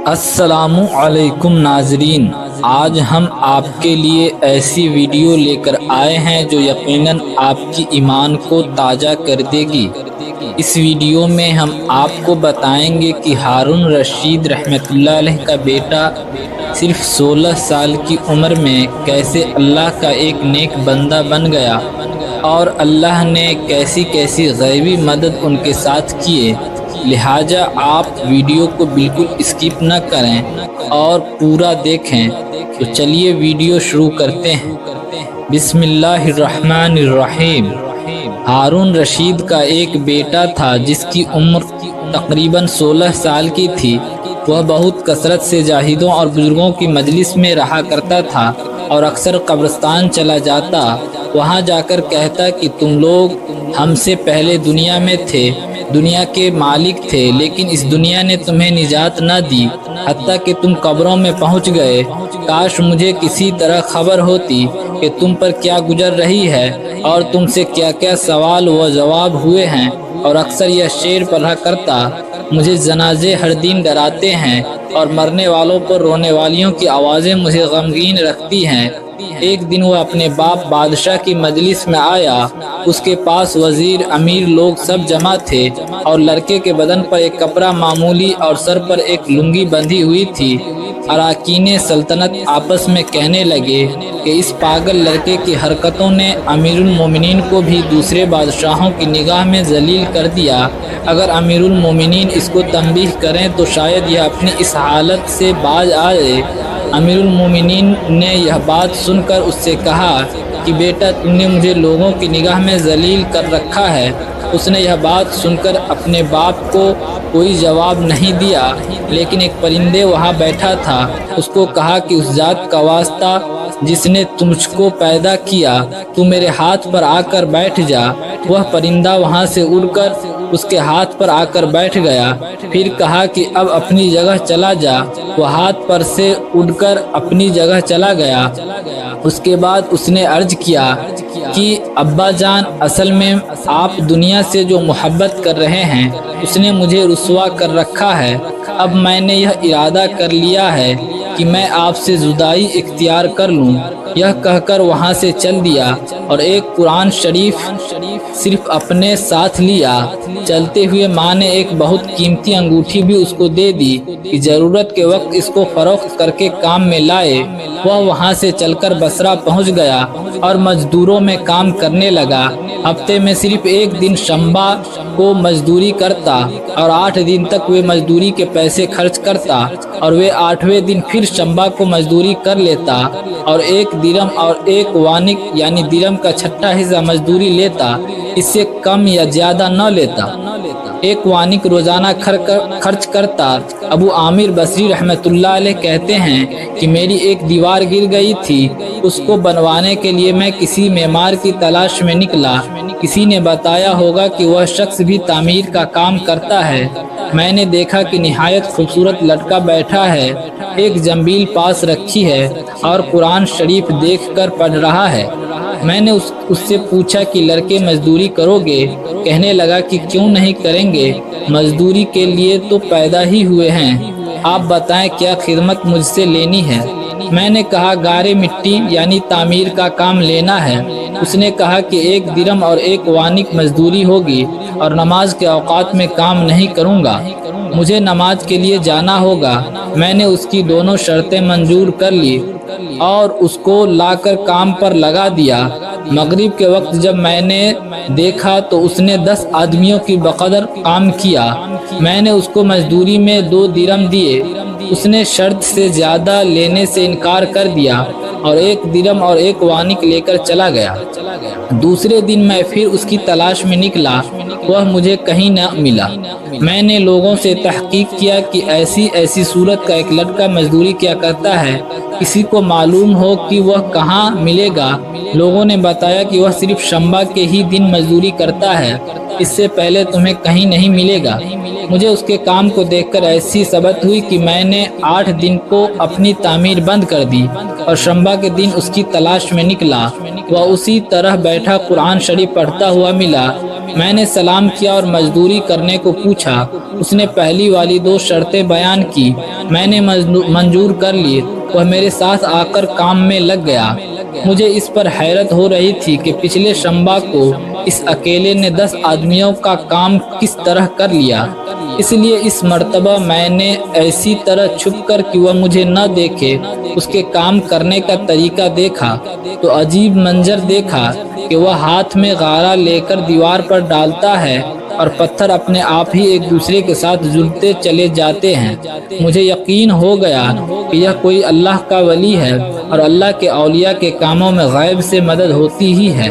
السلام علیکم ناظرین، آج ہم آپ کے لیے ایسی ویڈیو لے کر آئے ہیں جو یقیناً آپ کی ایمان کو تازہ کر دے گی۔ اس ویڈیو میں ہم آپ کو بتائیں گے کہ ہارون رشید رحمۃ اللہ علیہ کا بیٹا صرف 16 سال کی عمر میں کیسے اللہ کا ایک نیک بندہ بن گیا اور اللہ نے کیسی کیسی غیبی مدد ان کے ساتھ کیے۔ لہٰذا آپ ویڈیو کو بالکل اسکپ نہ کریں اور پورا دیکھیں۔ تو چلیے ویڈیو شروع کرتے ہیں۔ بسم اللہ الرحمن الرحیم۔ ہارون رشید کا ایک بیٹا تھا جس کی عمر تقریباً 16 سال کی تھی۔ وہ بہت کثرت سے زاہدوں اور بزرگوں کی مجلس میں رہا کرتا تھا اور اکثر قبرستان چلا جاتا۔ وہاں جا کر کہتا کہ تم لوگ ہم سے پہلے دنیا میں تھے، دنیا کے مالک تھے، لیکن اس دنیا نے تمہیں نجات نہ دی حتیٰ کہ تم قبروں میں پہنچ گئے۔ کاش مجھے کسی طرح خبر ہوتی کہ تم پر کیا گزر رہی ہے اور تم سے کیا کیا سوال و جواب ہوئے ہیں۔ اور اکثر یہ شعر پڑھا کرتا، مجھے جنازے ہر دن ڈراتے ہیں اور مرنے والوں پر رونے والیوں کی آوازیں مجھے غمگین رکھتی ہیں۔ ایک دن وہ اپنے باپ بادشاہ کی مجلس میں آیا۔ اس کے پاس وزیر، امیر لوگ سب جمع تھے اور لڑکے کے بدن پر ایک کپڑا معمولی اور سر پر ایک لنگی بندھی ہوئی تھی۔ اراکین سلطنت آپس میں کہنے لگے کہ اس پاگل لڑکے کی حرکتوں نے امیر المومنین کو بھی دوسرے بادشاہوں کی نگاہ میں ذلیل کر دیا۔ اگر امیر المومنین اس کو تنبیہ کریں تو شاید یہ اپنی اس حالت سے باز آئے۔ امیر المومنین نے یہ بات سن کر اس سے کہا کہ بیٹا، تم نے مجھے لوگوں کی نگاہ میں ذلیل کر رکھا ہے۔ اس نے یہ بات سن کر اپنے باپ کو کوئی جواب نہیں دیا، لیکن ایک پرندے وہاں بیٹھا تھا۔ اس کو کہا کہ اس ذات کا واسطہ جس نے تجھ کو پیدا کیا، تو میرے ہاتھ پر آ کر بیٹھ جا۔ وہ پرندہ وہاں سے اڑ کر اس کے ہاتھ پر آ کر بیٹھ گیا۔ پھر کہا کہ اب اپنی جگہ چلا جا۔ وہ ہاتھ پر سے اڑ کر اپنی جگہ چلا گیا۔ اس کے بعد اس نے عرض کیا کہ ابا جان، اصل میں آپ دنیا سے جو محبت کر رہے ہیں اس نے مجھے رسوا کر رکھا ہے۔ اب میں نے یہ ارادہ کر لیا ہے کہ میں آپ سے جدائی اختیار کر لوں۔ یہ کہہ کر وہاں سے چل دیا اور ایک قرآن شریف صرف اپنے ساتھ لیا۔ چلتے ہوئے ماں نے ایک بہت قیمتی انگوٹھی بھی اس کو دے دی کہ ضرورت کے وقت اس کو فروخت کر کے کام میں لائے۔ وہ وہاں سے چل کر بصرہ پہنچ گیا اور مزدوروں میں کام کرنے لگا۔ ہفتے میں صرف ایک دن شنبہ کو مزدوری کرتا اور 8 دن تک وہ مزدوری کے پیسے خرچ کرتا، اور وہ 8ویں دن پھر شنبہ کو مزدوری کر لیتا اور 1 درم اور 1 وانق یعنی درم کا 6واں حصہ مزدوری لیتا، اس سے کم یا زیادہ نہ لیتا۔ 1 وانق روزانہ خرچ کرتا۔ ابو عامر بصری رحمۃ اللہ علیہ کہتے ہیں کہ میری ایک دیوار گر گئی تھی، اس کو بنوانے کے لیے میں کسی معمار کی تلاش میں نکلا۔ کسی نے بتایا ہوگا کہ وہ شخص بھی تعمیر کا کام کرتا ہے۔ میں نے دیکھا کہ نہایت خوبصورت لڑکا بیٹھا ہے، ایک جنبیل پاس رکھی ہے اور قرآن شریف دیکھ کر پڑھ رہا ہے۔ میں نے اس سے پوچھا کہ لڑکے مزدوری کرو گے؟ کہنے لگا کہ کیوں نہیں کریں گے، مزدوری کے لیے تو پیدا ہی ہوئے ہیں۔ آپ بتائیں کیا خدمت مجھ سے لینی ہے؟ میں نے کہا گارے مٹی یعنی تعمیر کا کام لینا ہے۔ اس نے کہا کہ 1 درم اور 1 وانق مزدوری ہوگی اور نماز کے اوقات میں کام نہیں کروں گا، مجھے نماز کے لیے جانا ہوگا۔ میں نے اس کی دونوں شرطیں منظور کر لی اور اس کو لا کر کام پر لگا دیا۔ مغرب کے وقت جب میں نے دیکھا تو اس نے 10 آدمیوں کی بقدر کام کیا۔ میں نے اس کو مزدوری میں 2 درم دیے۔ اس نے شرط سے زیادہ لینے سے انکار کر دیا اور 1 درم اور 1 وانق لے کر چلا گیا۔ دوسرے دن میں پھر اس کی تلاش میں نکلا، وہ مجھے کہیں نہ ملا۔ میں نے لوگوں سے تحقیق کیا کہ ایسی صورت کا ایک لڑکا مزدوری کیا کرتا ہے، کسی کو معلوم ہو کہ وہ کہاں ملے گا؟ لوگوں نے بتایا کہ وہ صرف شنبہ کے ہی دن مزدوری کرتا ہے، اس سے پہلے تمہیں کہیں نہیں ملے گا۔ مجھے اس کے کام کو دیکھ کر ایسی ثبت ہوئی کہ میں نے 8 دن کو اپنی تعمیر بند کر دی اور شنبہ کے دن اس کی تلاش میں نکلا۔ وہ اسی طرح بیٹھا قرآن شریف پڑھتا ہوا ملا۔ میں نے سلام کیا اور مزدوری کرنے کو پوچھا۔ اس نے پہلی والی 2 شرطیں بیان کی، میں نے منظور کر لی۔ وہ میرے ساتھ آ کر کام میں لگ گیا۔ مجھے اس پر حیرت ہو رہی تھی کہ پچھلے شنبہ کو اس اکیلے نے 10 آدمیوں کا کام کس طرح کر لیا۔ اس لیے اس مرتبہ میں نے ایسی طرح چھپ کر کہ وہ مجھے نہ دیکھے اس کے کام کرنے کا طریقہ دیکھا تو عجیب منظر دیکھا کہ وہ ہاتھ میں غارہ لے کر دیوار پر ڈالتا ہے اور پتھر اپنے آپ ہی ایک دوسرے کے ساتھ جڑتے چلے جاتے ہیں۔ مجھے یقین ہو گیا کہ یہ کوئی اللہ کا ولی ہے اور اللہ کے اولیاء کے کاموں میں غیب سے مدد ہوتی ہی ہے۔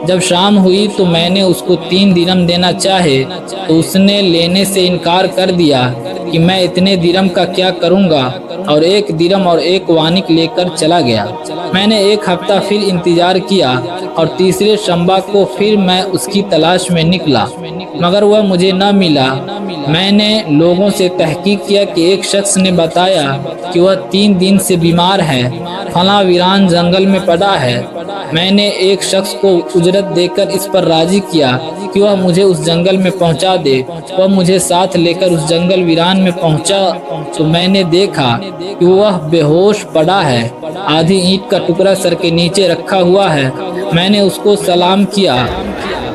جب شام ہوئی تو میں نے اس کو 3 درہم دینا چاہے تو اس نے لینے سے انکار کر دیا کہ میں اتنے درہم کا کیا کروں گا، اور 1 درہم اور 1 وانق لے کر چلا گیا۔ میں نے 1 ہفتہ پھر انتظار کیا اور تیسرے شنبہ کو پھر میں اس کی تلاش میں نکلا، مگر وہ مجھے نہ ملا۔ میں نے لوگوں سے تحقیق کیا کہ ایک شخص نے بتایا کہ وہ 3 دن سے بیمار ہے، فلاں ویران جنگل میں پڑا ہے۔ میں نے ایک شخص کو اجرت دے کر اس پر راضی کیا کہ وہ مجھے اس جنگل میں پہنچا دے۔ وہ مجھے ساتھ لے کر اس جنگل ویران میں پہنچا تو میں نے دیکھا کہ وہ بے ہوش پڑا ہے، آدھی اینٹ کا ٹکڑا سر کے نیچے رکھا ہوا ہے۔ میں نے اس کو سلام کیا،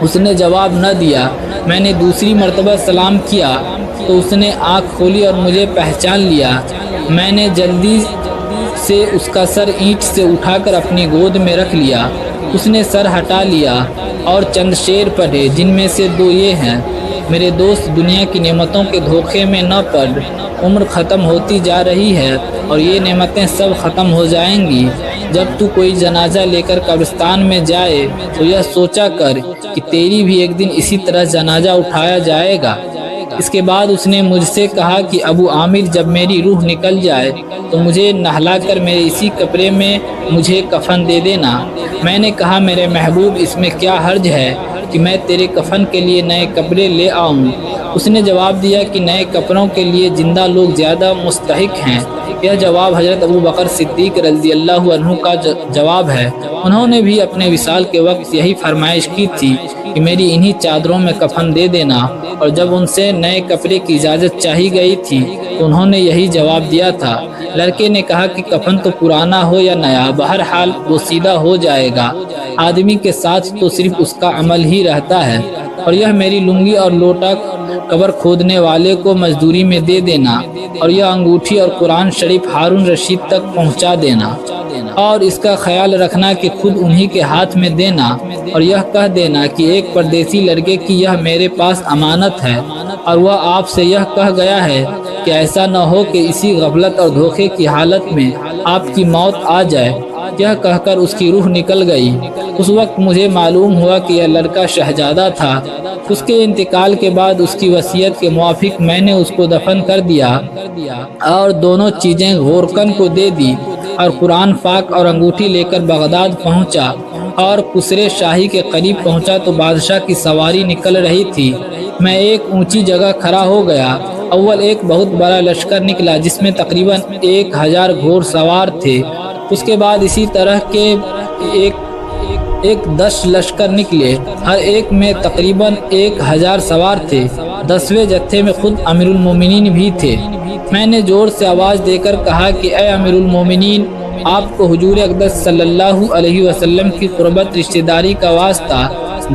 اس نے جواب نہ دیا۔ میں نے دوسری مرتبہ سلام کیا تو اس نے آنکھ کھولی اور مجھے پہچان لیا۔ میں نے جلدی سے اس کا سر اینٹ سے اٹھا کر اپنی گود میں رکھ لیا۔ اس نے سر ہٹا لیا اور چند شعر پڑھے، جن میں سے 2 یہ ہیں: میرے دوست، دنیا کی نعمتوں کے دھوکے میں نہ پڑ، عمر ختم ہوتی جا رہی ہے اور یہ نعمتیں سب ختم ہو جائیں گی۔ جب تو کوئی جنازہ لے کر قبرستان میں جائے تو یہ سوچا کر کہ تیری بھی ایک دن اسی طرح جنازہ اٹھایا جائے گا۔ اس کے بعد اس نے مجھ سے کہا کہ ابو عامر، جب میری روح نکل جائے تو مجھے نہلا کر میرے اسی کپڑے میں مجھے کفن دے دینا۔ میں نے کہا میرے محبوب، اس میں کیا حرج ہے کہ میں تیرے کفن کے لیے نئے کپڑے لے آؤں؟ اس نے جواب دیا کہ نئے کپڑوں کے لیے زندہ لوگ زیادہ مستحق ہیں۔ یہ جواب حضرت ابو بکر صدیق رضی اللہ عنہ کا جواب ہے۔ انہوں نے بھی اپنے وصال کے وقت یہی فرمائش کی تھی کہ میری انہی چادروں میں کفن دے دینا، اور جب ان سے نئے کپڑے کی اجازت چاہی گئی تھی تو انہوں نے یہی جواب دیا تھا۔ لڑکے نے کہا کہ کفن تو پرانا ہو یا نیا، بہرحال وہ سیدھا ہو جائے گا، آدمی کے ساتھ تو صرف اس کا عمل ہی رہتا ہے، اور یہ میری لنگی اور لوٹا قبر کھودنے والے کو مزدوری میں دے دینا، اور یہ انگوٹھی اور قرآن شریف ہارون رشید تک پہنچا دینا، اور اس کا خیال رکھنا کہ خود انہی کے ہاتھ میں دینا، اور یہ کہہ دینا کہ ایک پردیسی لڑکے کی یہ میرے پاس امانت ہے، اور وہ آپ سے یہ کہہ گیا ہے کہ ایسا نہ ہو کہ اسی غفلت اور دھوکے کی حالت میں آپ کی موت آ جائے۔ یہ کہہ کر اس کی روح نکل گئی۔ اس وقت مجھے معلوم ہوا کہ یہ لڑکا شہزادہ تھا۔ اس کے انتقال کے بعد اس کی وصیت کے موافق میں نے اس کو دفن کر دیا اور دونوں چیزیں غورکن کو دے دی، اور قرآن پاک اور انگوٹھی لے کر بغداد پہنچا، اور قصر شاہی کے قریب پہنچا تو بادشاہ کی سواری نکل رہی تھی۔ میں ایک اونچی جگہ کھڑا ہو گیا۔ اول ایک بہت بڑا لشکر نکلا جس میں تقریباً 1000 گھوڑ سوار تھے۔ اس کے بعد اسی طرح کے ایک 10 لشکر نکلے، ہر ایک میں تقریباً 1000 سوار تھے۔ 10ویں جتھے میں خود امیر المومنین بھی تھے۔ میں نے زور سے آواز دے کر کہا کہ اے امیر المومنین، آپ کو حضور اقدس صلی اللہ علیہ وسلم کی قربت رشتہ داری کا واسطہ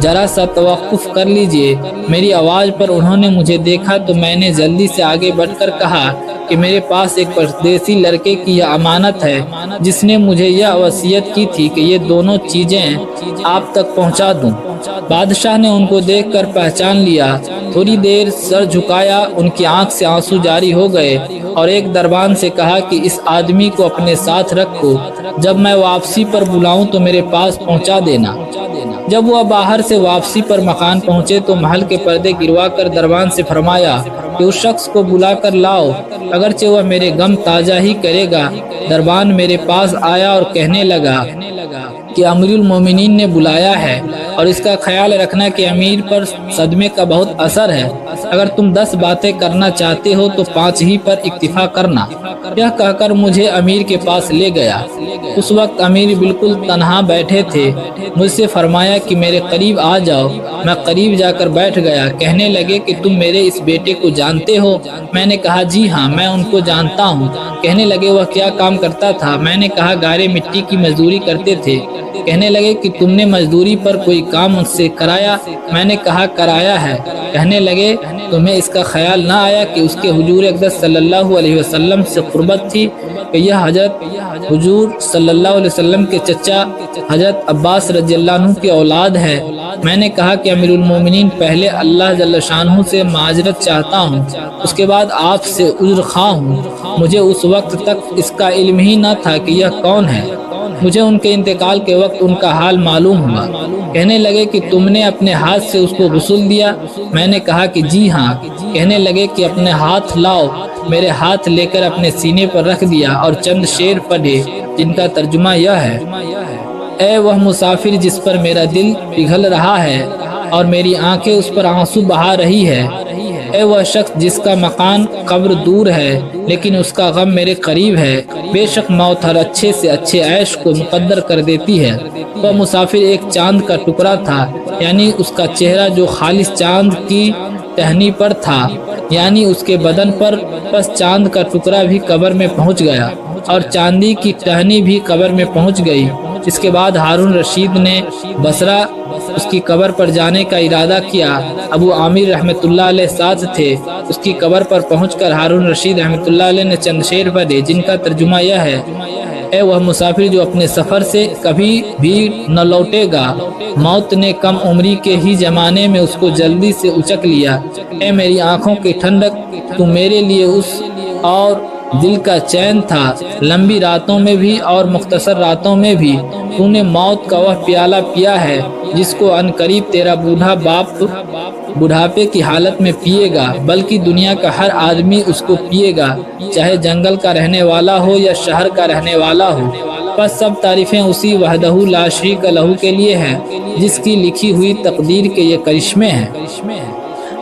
ذرا سا توقف کر لیجئے۔ میری آواز پر انہوں نے مجھے دیکھا تو میں نے جلدی سے آگے بڑھ کر کہا کہ میرے پاس ایک پردیسی لڑکے کی یہ امانت ہے جس نے مجھے یہ وصیت کی تھی کہ یہ دونوں چیزیں آپ تک پہنچا دوں۔ بادشاہ نے ان کو دیکھ کر پہچان لیا، تھوڑی دیر سر جھکایا، ان کی آنکھ سے آنسو جاری ہو گئے، اور ایک دربان سے کہا کہ اس آدمی کو اپنے ساتھ رکھو، جب میں واپسی پر بلاؤں تو میرے پاس پہنچا دینا۔ جب وہ باہر سے واپسی پر مکان پہنچے تو محل کے پردے گروا کر دربان سے فرمایا کہ اس شخص کو بلا کر لاؤ، اگرچہ وہ میرے غم تازہ ہی کرے گا۔ دربان میرے پاس آیا اور کہنے لگا کہ امیر المومنین نے بلایا ہے اور اس کا خیال رکھنا کہ امیر پر صدمے کا بہت اثر ہے۔ اگر تم 10 باتیں کرنا چاہتے ہو تو 5 ہی پر اکتفا کرنا۔ یہ کہہ کر مجھے امیر کے پاس لے گیا۔ اس وقت امیر بالکل تنہا بیٹھے تھے۔ مجھ سے فرمایا کہ میرے قریب آ جاؤ۔ میں قریب جا کر بیٹھ گیا۔ کہنے لگے کہ تم میرے اس بیٹے کو جانتے ہو؟ میں نے کہا جی ہاں، میں ان کو جانتا ہوں۔ کہنے لگے وہ کیا کام کرتا تھا؟ میں نے کہا گارے مٹی کی مزدوری کرتے تھے۔ کہنے لگے کہ تم نے مزدوری پر کوئی کام ان سے کرایا؟ میں نے کہا کرایا ہے۔ کہنے لگے تمہیں اس کا خیال نہ آیا کہ اس کے حضور اقدس صلی اللہ علیہ وسلم سے قربت تھی کہ یہ حضرت حضور صلی اللہ علیہ وسلم کے چچا حضرت عباس رضی اللہ عنہ کی اولاد ہے؟ میں نے کہا کہ امیر المومنین پہلے اللہ جل شانہ سے معذرت چاہتا ہوں، اس کے بعد آپ سے عذر خواہ ہوں۔ مجھے اس وقت تک اس کا علم ہی نہ تھا کہ یہ کون ہے۔ مجھے ان کے انتقال کے وقت ان کا حال معلوم ہوا۔ کہنے لگے کہ تم نے اپنے ہاتھ سے اس کو غسل دیا؟ میں نے کہا کہ جی ہاں۔ کہنے لگے کہ اپنے ہاتھ لاؤ۔ میرے ہاتھ لے کر اپنے سینے پر رکھ دیا اور چند شعر پڑھے جن کا ترجمہ یہ ہے: اے وہ مسافر جس پر میرا دل پگھل رہا ہے اور میری آنکھیں اس پر آنسو بہا رہی ہے، اے وہ شخص جس کا مکان قبر دور ہے لیکن اس کا غم میرے قریب ہے، بے شک موت ہر اچھے سے اچھے عیش کو مقدر کر دیتی ہے۔ وہ مسافر ایک چاند کا ٹکڑا تھا، یعنی اس کا چہرہ جو خالص چاند کی ٹہنی پر تھا، یعنی اس کے بدن پر، بس چاند کا ٹکڑا بھی قبر میں پہنچ گیا اور چاندی کی ٹہنی بھی قبر میں پہنچ گئی۔ اس کے بعد ہارون رشید نے بصرہ اس کی قبر پر جانے کا ارادہ کیا۔ ابو عامر رحمۃ اللہ علیہ ساتھ تھے۔ اس کی قبر پر پہنچ کر ہارون رشید رحمۃ اللہ علیہ نے چند شعر پڑھے جن کا ترجمہ یہ ہے: اے وہ مسافر جو اپنے سفر سے کبھی بھی نہ لوٹے گا، موت نے کم عمری کے ہی زمانے میں اس کو جلدی سے اچک لیا۔ اے میری آنکھوں کی ٹھنڈک، تو میرے لیے اس اور دل کا چین تھا۔ لمبی راتوں میں بھی اور مختصر راتوں میں بھی تو نے موت کا وہ پیالہ پیا ہے جس کو عنقریب تیرا بوڑھا باپ بڑھاپے کی حالت میں پیے گا، بلکہ دنیا کا ہر آدمی اس کو پیے گا، چاہے جنگل کا رہنے والا ہو یا شہر کا رہنے والا ہو۔ بس سب تعریفیں اسی وحدہ لا شریک لہ کے لیے ہیں جس کی لکھی ہوئی تقدیر کے یہ کرشمے ہیں۔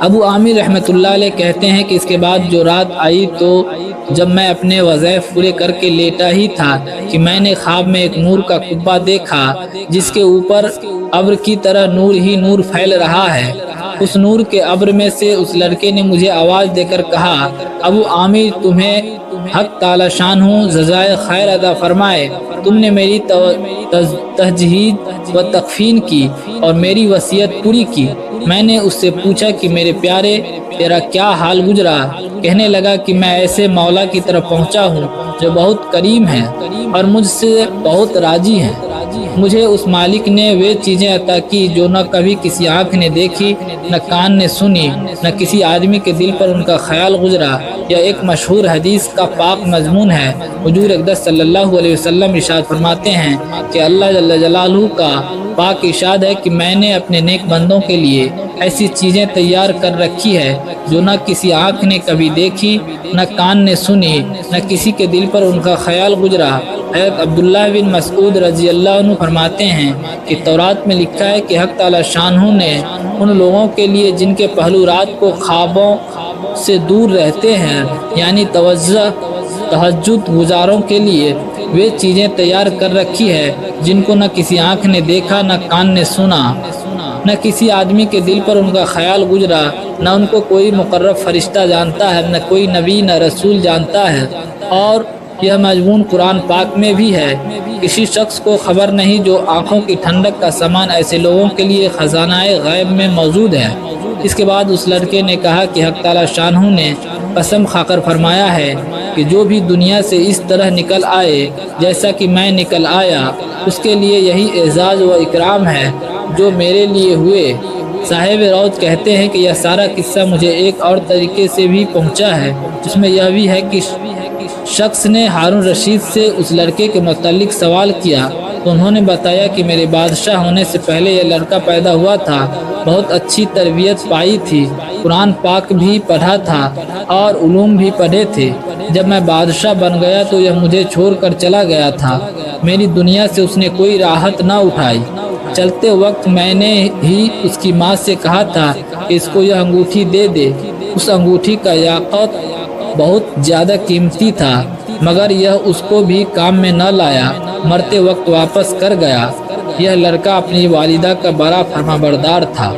ابو عامر رحمۃ اللہ علیہ کہتے ہیں کہ اس کے بعد جو رات آئی تو جب میں اپنے وظائف پورے کر کے لیٹا ہی تھا کہ میں نے خواب میں ایک نور کا قبہ دیکھا جس کے اوپر ابر کی طرح نور ہی نور پھیل رہا ہے۔ اس نور کے ابر میں سے اس لڑکے نے مجھے آواز دے کر کہا: ابو عامر، تمہیں حق تعالی شانہ جزائے خیر عطا فرمائے، تم نے میری تہجید و تکفین کی اور میری وصیت پوری کی۔ میں نے اس سے پوچھا کہ میرے پیارے، تیرا کیا حال گزرا؟ کہنے لگا کہ میں ایسے مولا کی طرف پہنچا ہوں جو بہت کریم ہے اور مجھ سے بہت راضی ہے۔ مجھے اس مالک نے وہ چیزیں عطا کی جو نہ کبھی کسی آنکھ نے دیکھی، نہ کان نے سنی، نہ کسی آدمی کے دل پر ان کا خیال گزرا۔ یہ ایک مشہور حدیث کا پاک مضمون ہے۔ حضور اقدس صلی اللہ علیہ وسلم ارشاد فرماتے ہیں کہ اللہ جل جلالہ کا پاک ارشاد ہے کہ میں نے اپنے نیک بندوں کے لیے ایسی چیزیں تیار کر رکھی ہے جو نہ کسی آنکھ نے کبھی دیکھی، نہ کان نے سنی، نہ کسی کے دل پر ان کا خیال گزرا۔ حضرت عبداللہ بن مسعود رضی اللہ عنہ فرماتے ہیں کہ تورات میں لکھا ہے کہ حق تعالی شانہ نے ان لوگوں کے لیے جن کے پہلو رات کو خوابوں سے دور رہتے ہیں، یعنی تہجد گزاروں کے لیے وہ چیزیں تیار کر رکھی ہے جن کو نہ کسی آنکھ نے دیکھا، نہ کان نے سنا، نہ کسی آدمی کے دل پر ان کا خیال گزرا، نہ ان کو کوئی مقرب فرشتہ جانتا ہے، نہ کوئی نبی نہ رسول جانتا ہے۔ اور یہ مضمون قرآن پاک میں بھی ہے: کسی شخص کو خبر نہیں جو آنکھوں کی ٹھنڈک کا سامان ایسے لوگوں کے لیے خزانہ غیب میں موجود ہے۔ اس کے بعد اس لڑکے نے کہا کہ حق تعالی شانہ نے قسم کھا کر فرمایا ہے کہ جو بھی دنیا سے اس طرح نکل آئے جیسا کہ میں نکل آیا، اس کے لیے یہی اعزاز و اکرام ہے جو میرے لیے ہوئے۔ صاحب روض کہتے ہیں کہ یہ سارا قصہ مجھے ایک اور طریقے سے بھی پہنچا ہے، جس میں یہ بھی ہے کہ شخص نے ہارون رشید سے اس لڑکے کے متعلق سوال کیا تو انہوں نے بتایا کہ میرے بادشاہ ہونے سے پہلے یہ لڑکا پیدا ہوا تھا، بہت اچھی تربیت پائی تھی، قرآن پاک بھی پڑھا تھا اور علوم بھی پڑھے تھے۔ جب میں بادشاہ بن گیا تو یہ مجھے چھوڑ کر چلا گیا تھا، میری دنیا سے اس نے کوئی راحت نہ اٹھائی۔ چلتے وقت میں نے ہی اس کی ماں سے کہا تھا کہ اس کو یہ انگوٹھی دے دے۔ اس انگوٹھی کا یاقوت بہت زیادہ قیمتی تھا، مگر یہ اس کو بھی کام میں نہ لایا، مرتے وقت واپس کر گیا۔ یہ لڑکا اپنی والدہ کا بڑا فرمانبردار تھا۔